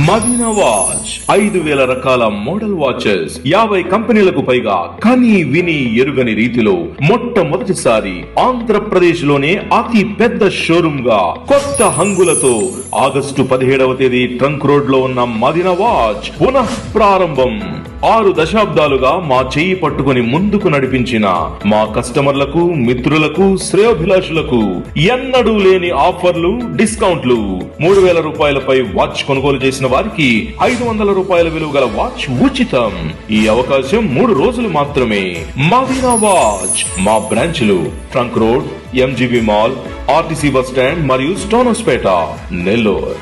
Madina watch 5,000 రకాల model watches, 50 కంపెనీలకు పైగా కని విని ఎరుగని రీతిలో మొట్టమొదటిసారి ఆంధ్రప్రదేశ్ లోనే అతి పెద్ద షోరూమ్ గా కొత్త హంగులతో ఆగస్టు 17వ తేదీ ట్రంక్ రోడ్ లో ఉన్న మదీనా వాచ్ పునః ప్రారంభం. 6 దశాబ్దాలుగా మా చెయ్యి పట్టుకుని ముందుకు నడిపించిన మా కస్టమర్లకు, మిత్రులకు, శ్రేయోభిలాషులకు ఎన్నడూ లేని ఆఫర్లు, డిస్కౌంట్లు. 3,000 రూపాయలపై వాచ్ కొనుగోలు చేసిన వారికి 500 రూపాయల విలువ గల వాచ్ ఉచితం. ఈ అవకాశం 3 రోజులు మాత్రమే. మదీనా వాచ్ మా బ్రాంచ్లు trunk road, MGB mall, RTC bus stand మరియు స్టోనస్పేట, నెల్లూరు.